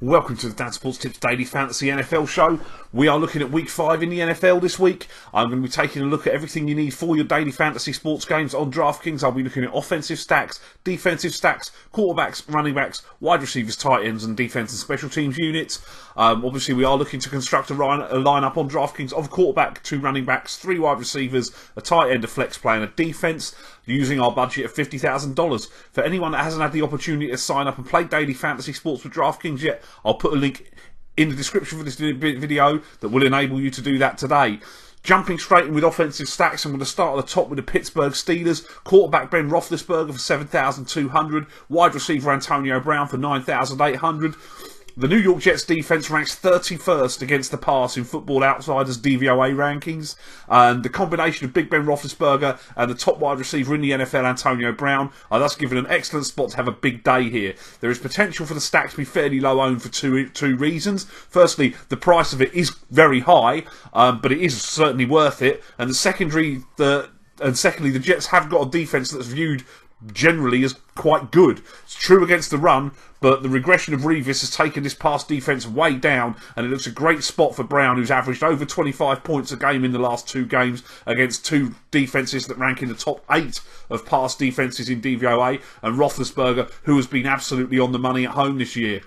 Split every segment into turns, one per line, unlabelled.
Welcome to the Dan Sports Tips Daily Fantasy NFL Show. We are looking at Week 5 in the NFL this week. I'm going to be taking a look at everything you need for your daily fantasy sports games on DraftKings. I'll be looking at offensive stacks, defensive stacks, quarterbacks, running backs, wide receivers, tight ends, and defense and special teams units. Obviously, we are looking to construct a lineup on DraftKings of quarterback, 2 running backs, 3 wide receivers, a tight end, a flex play, and a defense, using our budget of $50,000. For anyone that hasn't had the opportunity to sign up and play daily fantasy sports with DraftKings yet, I'll put a link in the description for this video that will enable you to do that today. Jumping straight in with offensive stacks, I'm going to start at the top with the Pittsburgh Steelers. Quarterback Ben Roethlisberger for $7,200. Wide receiver Antonio Brown for $9,800. The New York Jets defense ranks 31st against the pass in Football Outsiders DVOA rankings. And the combination of Big Ben Roethlisberger and the top wide receiver in the NFL, Antonio Brown, are thus given an excellent spot to have a big day here. There is potential for the stack to be fairly low owned for two reasons. Firstly, the price of it is very high, but it is certainly worth it. And secondly, the Jets have got a defense that's viewed generally as quite good. It's true against the run, but the regression of Revis has taken this pass defense way down, and it looks a great spot for Brown, who's averaged over 25 points a game in the last 2 games against 2 defenses that rank in the top 8 of pass defenses in DVOA, and Roethlisberger, who has been absolutely on the money at home this year.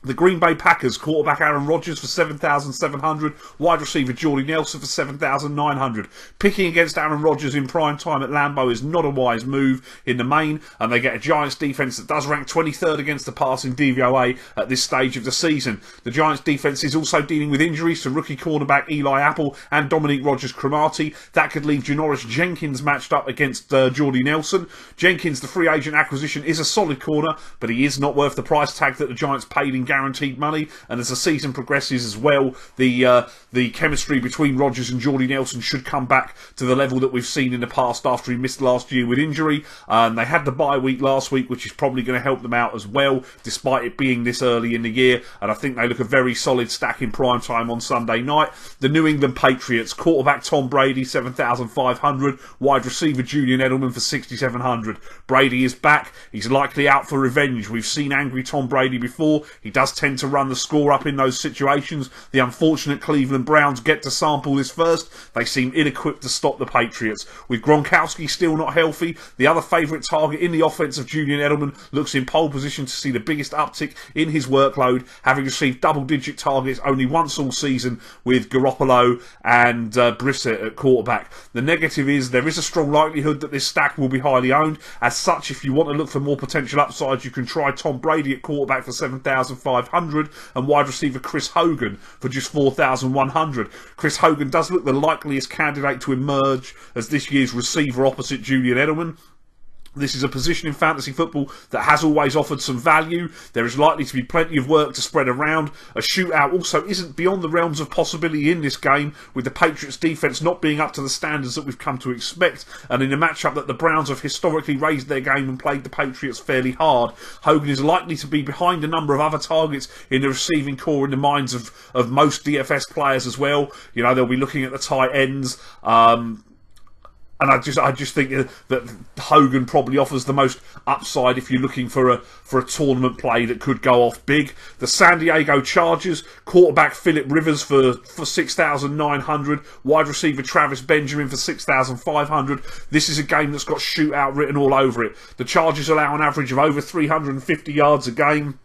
The Green Bay Packers, quarterback Aaron Rodgers for $7,700, wide receiver Jordy Nelson for $7,900. Picking against Aaron Rodgers in prime time at Lambeau is not a wise move in the main, and they get a Giants defense that does rank 23rd against the pass in DVOA at this stage of the season. The Giants defense is also dealing with injuries to rookie cornerback Eli Apple and Dominique Rodgers-Cromartie. That could leave Janoris Jenkins matched up against Jordy Nelson. Jenkins, the free agent acquisition, is a solid corner, but he is not worth the price tag that the Giants paid in guaranteed money, and as the season progresses as well, the chemistry between Rodgers and Jordy Nelson should come back to the level that we've seen in the past after he missed last year with injury. They had the bye week last week, which is probably going to help them out as well, despite it being this early in the year, and I think they look a very solid stack in prime time on Sunday night. The New England Patriots, quarterback Tom Brady, $7,500, wide receiver Julian Edelman for $6,700. Brady is back. He's likely out for revenge. We've seen angry Tom Brady before. He does tend to run the score up in those situations. The unfortunate Cleveland Browns get to sample this first. They seem ill-equipped to stop the Patriots. With Gronkowski still not healthy, the other favourite target in the offense of Julian Edelman looks in pole position to see the biggest uptick in his workload, having received double-digit targets only once all season with Garoppolo and Brissett at quarterback. The negative is there is a strong likelihood that this stack will be highly owned. As such, if you want to look for more potential upsides, you can try Tom Brady at quarterback for $7,500 and wide receiver Chris Hogan for just $4,100. Chris Hogan does look the likeliest candidate to emerge as this year's receiver opposite Julian Edelman. This is a position in fantasy football that has always offered some value. There is likely to be plenty of work to spread around. A shootout also isn't beyond the realms of possibility in this game, with the Patriots defense not being up to the standards that we've come to expect, and in a matchup that the Browns have historically raised their game and played the Patriots fairly hard. Hogan is likely to be behind a number of other targets in the receiving core in the minds of most DFS players as well. You know, they'll be looking at the tight ends. And I just think that Hogan probably offers the most upside if you're looking for a tournament play that could go off big. The San Diego Chargers, quarterback Phillip Rivers for $6,900, wide receiver Travis Benjamin for $6,500. This is a game that's got shootout written all over it. The Chargers allow an average of over 350 yards a game.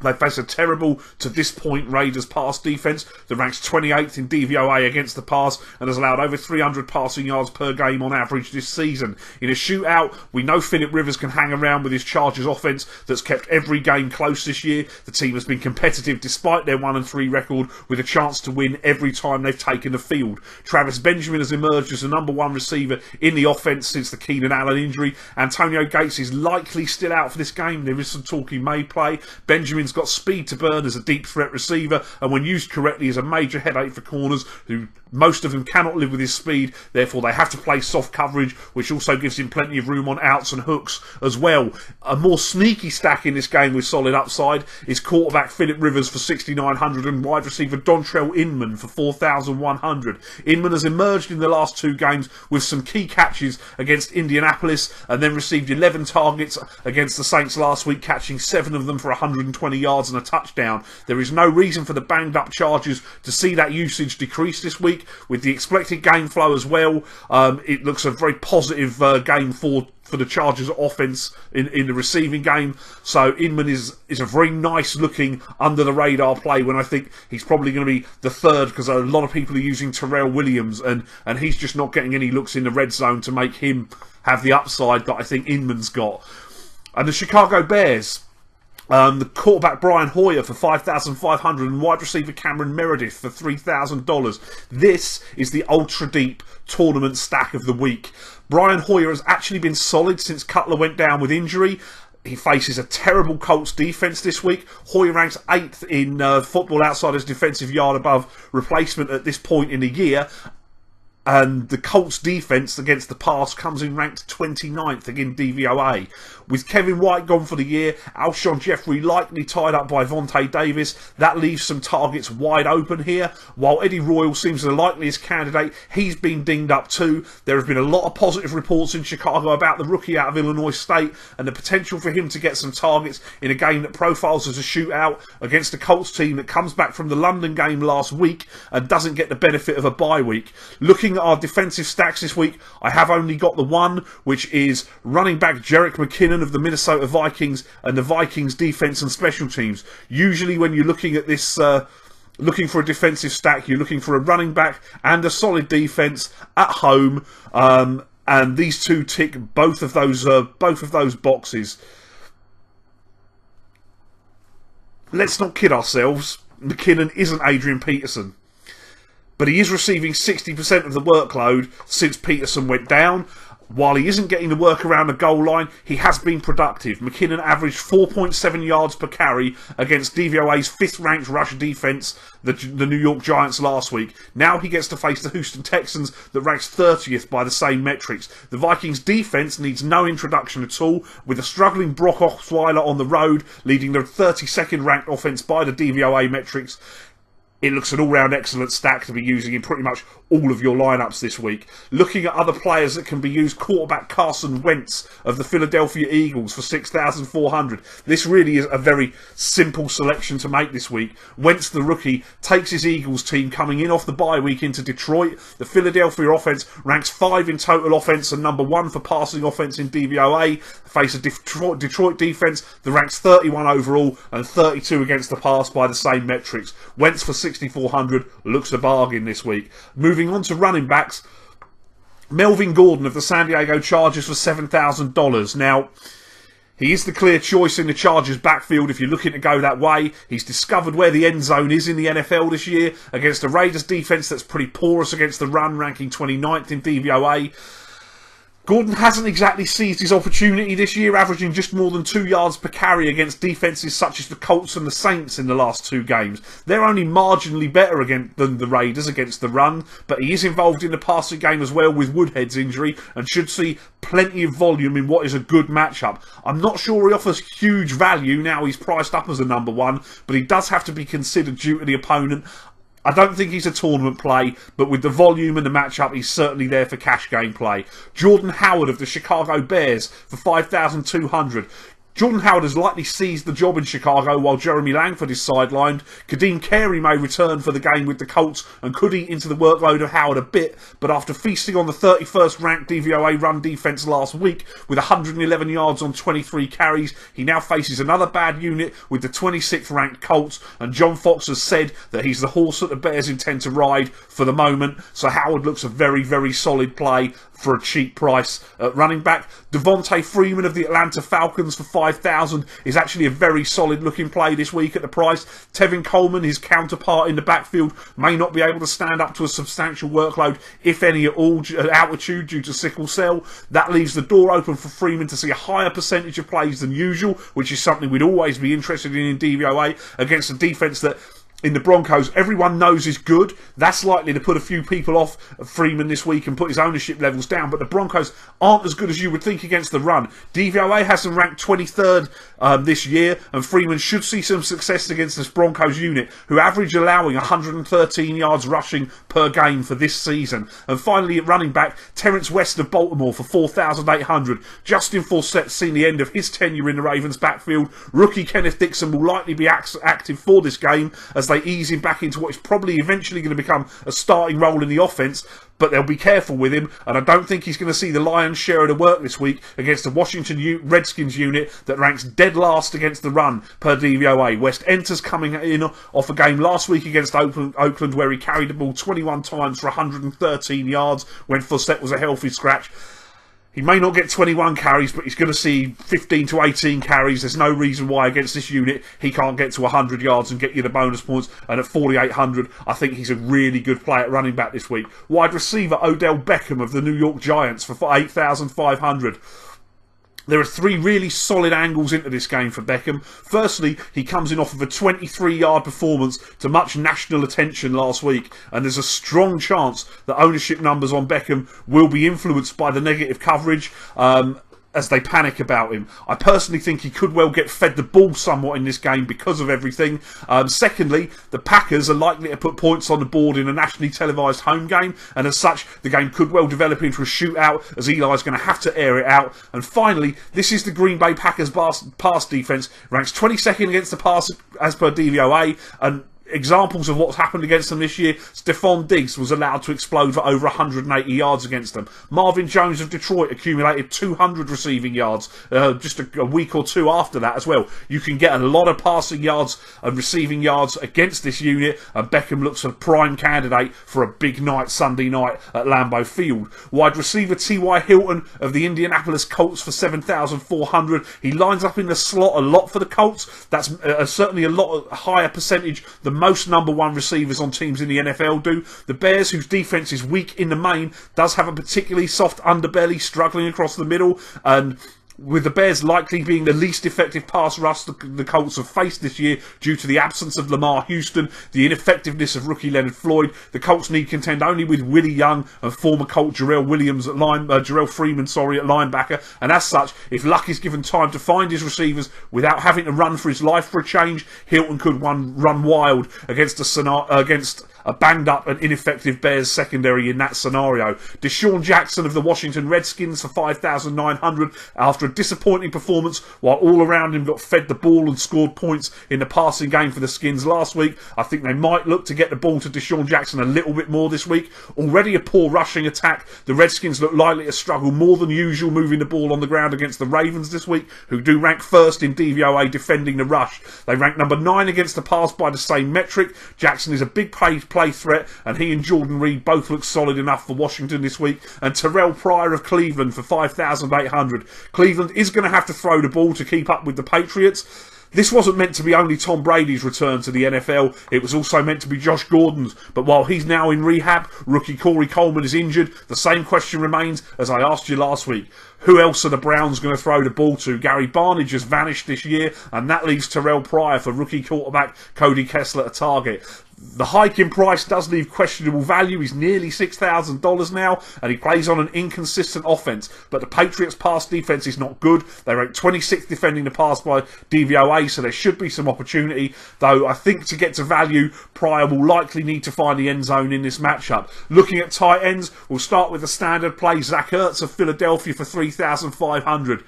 They face a terrible, to this point, Raiders pass defence that ranks 28th in DVOA against the pass and has allowed over 300 passing yards per game on average this season. In a shootout, we know Phillip Rivers can hang around with his Chargers offence that's kept every game close this year. The team has been competitive despite their 1-3 record, with a chance to win every time they've taken the field. Travis Benjamin has emerged as the #1 receiver in the offence since the Keenan Allen injury. Antonio Gates is likely still out for this game. There is some talk he may play. Benjamin's got speed to burn as a deep threat receiver, and when used correctly is a major headache for corners, who most of them cannot live with his speed. Therefore they have to play soft coverage, which also gives him plenty of room on outs and hooks as well. A more sneaky stack in this game with solid upside is quarterback Phillip Rivers for $6,900 and wide receiver Dontrell Inman for $4,100. Inman has emerged in the last 2 games with some key catches against Indianapolis, and then received 11 targets against the Saints last week, catching 7 of them for 120 20 yards and a touchdown. There is no reason for the banged up Chargers to see that usage decrease this week. With the expected game flow as well, it looks a very positive game for the Chargers offense in the receiving game. So Inman is a very nice looking under the radar play when I think he's probably going to be the third, because a lot of people are using Terrell Williams and he's just not getting any looks in the red zone to make him have the upside that I think Inman's got. And the Chicago Bears, the quarterback Brian Hoyer for $5,500 and wide receiver Cameron Meredith for $3,000. This is the ultra deep tournament stack of the week. Brian Hoyer has actually been solid since Cutler went down with injury. He faces a terrible Colts defence this week. Hoyer ranks 8th in Football Outsiders defensive yard above replacement at this point in the year. And the Colts defence against the pass comes in ranked 29th against DVOA. With Kevin White gone for the year, Alshon Jeffrey likely tied up by Vontae Davis, that leaves some targets wide open here. While Eddie Royal seems the likeliest candidate, he's been dinged up too. There have been a lot of positive reports in Chicago about the rookie out of Illinois State and the potential for him to get some targets in a game that profiles as a shootout against a Colts team that comes back from the London game last week and doesn't get the benefit of a bye week. Looking at our defensive stacks this week, I have only got the one, which is running back Jerick McKinnon of the Minnesota Vikings and the Vikings defense and special teams. Usually when you're looking at this, looking for a defensive stack, you're looking for a running back and a solid defense at home, and these two tick both of those boxes. Let's not kid ourselves. McKinnon isn't Adrian Peterson, but he is receiving 60% of the workload since Peterson went down. While he isn't getting the work around the goal line, he has been productive. McKinnon averaged 4.7 yards per carry against DVOA's 5th-ranked rush defense, the New York Giants, last week. Now he gets to face the Houston Texans that ranks 30th by the same metrics. The Vikings defense needs no introduction at all, with a struggling Brock Osweiler on the road leading the 32nd ranked offense by the DVOA metrics. It looks an all-round excellent stack to be using in pretty much all of your lineups this week. Looking at other players that can be used, quarterback Carson Wentz of the Philadelphia Eagles for $6,400. This really is a very simple selection to make this week. Wentz, the rookie, takes his Eagles team coming in off the bye week into Detroit. The Philadelphia offense ranks 5 in total offense and number 1 for passing offense in DVOA. Face a Detroit defense that ranks 31 overall and 32 against the pass by the same metrics. Wentz for $6,400 looks a bargain this week. Moving on to running backs, Melvin Gordon of the San Diego Chargers for $7,000. Now, he is the clear choice in the Chargers backfield if you're looking to go that way. He's discovered where the end zone is in the NFL this year against a Raiders defense that's pretty porous against the run, ranking 29th in DVOA. Gordon hasn't exactly seized his opportunity this year, averaging just more than 2 yards per carry against defences such as the Colts and the Saints in the last 2 games. They're only marginally better than the Raiders against the run, but he is involved in the passing game as well with Woodhead's injury and should see plenty of volume in what is a good matchup. I'm not sure he offers huge value now he's priced up as a number 1, but he does have to be considered due to the opponent. I don't think he's a tournament play, but with the volume and the matchup, he's certainly there for cash game play. Jordan Howard of the Chicago Bears for $5,200. Jordan Howard has likely seized the job in Chicago while Jeremy Langford is sidelined. Kadeem Carey may return for the game with the Colts and could eat into the workload of Howard a bit, but after feasting on the 31st ranked DVOA run defense last week with 111 yards on 23 carries, he now faces another bad unit with the 26th ranked Colts, and John Fox has said that he's the horse that the Bears intend to ride for the moment, so Howard looks a very, very solid play for a cheap price at running back. Devonta Freeman of the Atlanta Falcons for $5,000 is actually a very solid looking play this week at the price. Tevin Coleman, his counterpart in the backfield, may not be able to stand up to a substantial workload, if any at all, at altitude due to sickle cell. That leaves the door open for Freeman to see a higher percentage of plays than usual, which is something we'd always be interested in DVOA against a defense that in the Broncos, everyone knows is good. That's likely to put a few people off Freeman this week and put his ownership levels down. But the Broncos aren't as good as you would think against the run. DVOA has them ranked 23rd this year, and Freeman should see some success against this Broncos unit, who average allowing 113 yards rushing per game for this season. And finally, at running back, Terrence West of Baltimore for 4,800. Justin Forsett seen the end of his tenure in the Ravens backfield. Rookie Kenneth Dixon will likely be active for this game as they ease him back into what is probably eventually going to become a starting role in the offense, but they'll be careful with him, and I don't think he's going to see the lion's share of the work this week against the Washington Redskins unit that ranks dead last against the run per DVOA. West enters coming in off a game last week against Oakland where he carried the ball 21 times for 113 yards when Forsett was a healthy scratch. He may not get 21 carries, but he's going to see 15 to 18 carries. There's no reason why against this unit he can't get to 100 yards and get you the bonus points. And at 4,800, I think he's a really good play at running back this week. Wide receiver Odell Beckham of the New York Giants for 8,500. There are three really solid angles into this game for Beckham. Firstly, he comes in off of a 23-yard performance to much national attention last week, and there's a strong chance that ownership numbers on Beckham will be influenced by the negative coverage as they panic about him. I personally think he could well get fed the ball somewhat in this game because of everything. Secondly, the Packers are likely to put points on the board in a nationally televised home game, and as such, the game could well develop into a shootout as Eli's going to have to air it out. And finally, this is the Green Bay Packers pass defense, ranks 22nd against the pass as per DVOA, and examples of what's happened against them this year: Stephon Diggs was allowed to explode for over 180 yards against them. Marvin Jones of Detroit accumulated 200 receiving yards just a week or two after that as well. You can get a lot of passing yards and receiving yards against this unit, and Beckham looks a prime candidate for a big night Sunday night at Lambeau Field. Wide receiver T.Y. Hilton of the Indianapolis Colts for 7,400. He lines up in the slot a lot for the Colts. That's certainly a lot higher percentage than most number one receivers on teams in the NFL do. The Bears, whose defense is weak in the main, does have a particularly soft underbelly, struggling across the middle, and with the Bears likely being the least effective pass rush the Colts have faced this year due to the absence of Lamar Houston, the ineffectiveness of rookie Leonard Floyd, the Colts need contend only with Willie Young and former Colt Jarrell Freeman at linebacker, and as such, if Luck is given time to find his receivers without having to run for his life for a change, Hilton could run wild against a banged up and ineffective Bears secondary in that scenario. DeSean Jackson of the Washington Redskins for 5,900 after a disappointing performance while all around him got fed the ball and scored points in the passing game for the Skins last week. I think they might look to get the ball to DeSean Jackson a little bit more this week. Already a poor rushing attack, the Redskins look likely to struggle more than usual moving the ball on the ground against the Ravens this week, who do rank first in DVOA defending the rush. They rank number 9 against the pass by the same metric. Jackson is a big play threat, and he and Jordan Reed both look solid enough for Washington this week. And Terrell Pryor of Cleveland for 5,800. Cleveland is going to have to throw the ball to keep up with the Patriots. This wasn't meant to be only Tom Brady's return to the NFL, it was also meant to be Josh Gordon's, but while he's now in rehab, rookie Corey Coleman is injured. The same question remains as I asked you last week. Who else are the Browns going to throw the ball to? Gary Barnidge has vanished this year, and that leaves Terrell Pryor for rookie quarterback Cody Kessler at target. The hike in price does leave questionable value. He's nearly $6,000 now, and he plays on an inconsistent offense. But the Patriots' pass defense is not good. They rank 26th defending the pass by DVOA, so there should be some opportunity. Though I think to get to value, Pryor will likely need to find the end zone in this matchup. Looking at tight ends, we'll start with the standard play. Zach Ertz of Philadelphia for 3,500.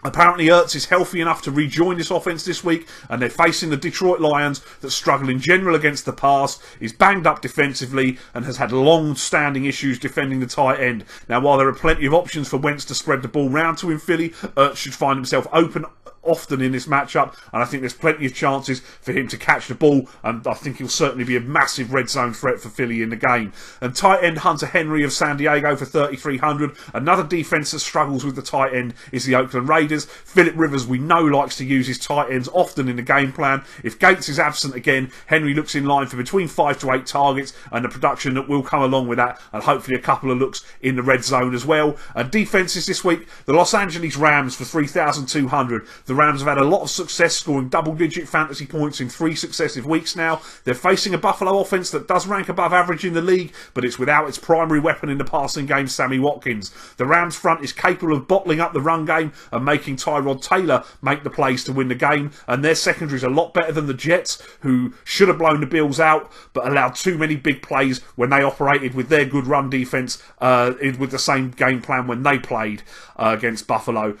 Apparently Ertz is healthy enough to rejoin this offense this week, and they're facing the Detroit Lions that struggle in general against the pass, is banged up defensively, and has had long-standing issues defending the tight end. Now, while there are plenty of options for Wentz to spread the ball round to in Philly, Ertz should find himself open often in this matchup, and I think there's plenty of chances for him to catch the ball, and I think he'll certainly be a massive red zone threat for Philly in the game. And tight end Hunter Henry of San Diego for 3,300. Another defense that struggles with the tight end is the Oakland Raiders. Phillip Rivers, we know, likes to use his tight ends often in the game plan. If Gates is absent again, Henry looks in line for between 5 to 8 targets and the production that will come along with that, and hopefully a couple of looks in the red zone as well. And defenses this week, the Los Angeles Rams for 3,200. The The Rams have had a lot of success scoring double-digit fantasy points in 3 successive weeks now. They're facing a Buffalo offense that does rank above average in the league, but it's without its primary weapon in the passing game, Sammy Watkins. The Rams front is capable of bottling up the run game and making Tyrod Taylor make the plays to win the game, and their secondary is a lot better than the Jets, who should have blown the Bills out, but allowed too many big plays when they operated with their good run defense with the same game plan when they played against Buffalo.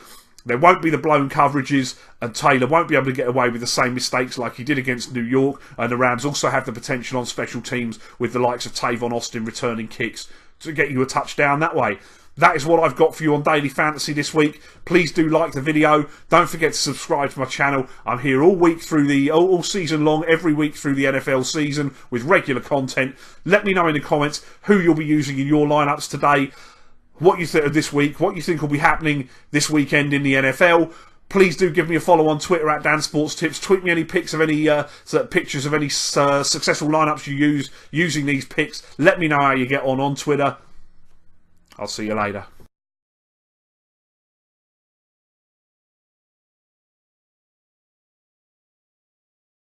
There won't be the blown coverages, and Taylor won't be able to get away with the same mistakes like he did against New York, and the Rams also have the potential on special teams with the likes of Tavon Austin returning kicks to get you a touchdown that way. That is what I've got for you on Daily Fantasy this week. Please do like the video. Don't forget to subscribe to my channel. I'm here all week through all season long, every week through the NFL season with regular content. Let me know in the comments who you'll be using in your lineups today, what you think of this week, what you think will be happening this weekend in the NFL. Please do give me a follow on Twitter at dansports.tips. Tweet me any pics of any pictures of any successful lineups you use using these picks. Let me know how you get on Twitter. I'll see you later.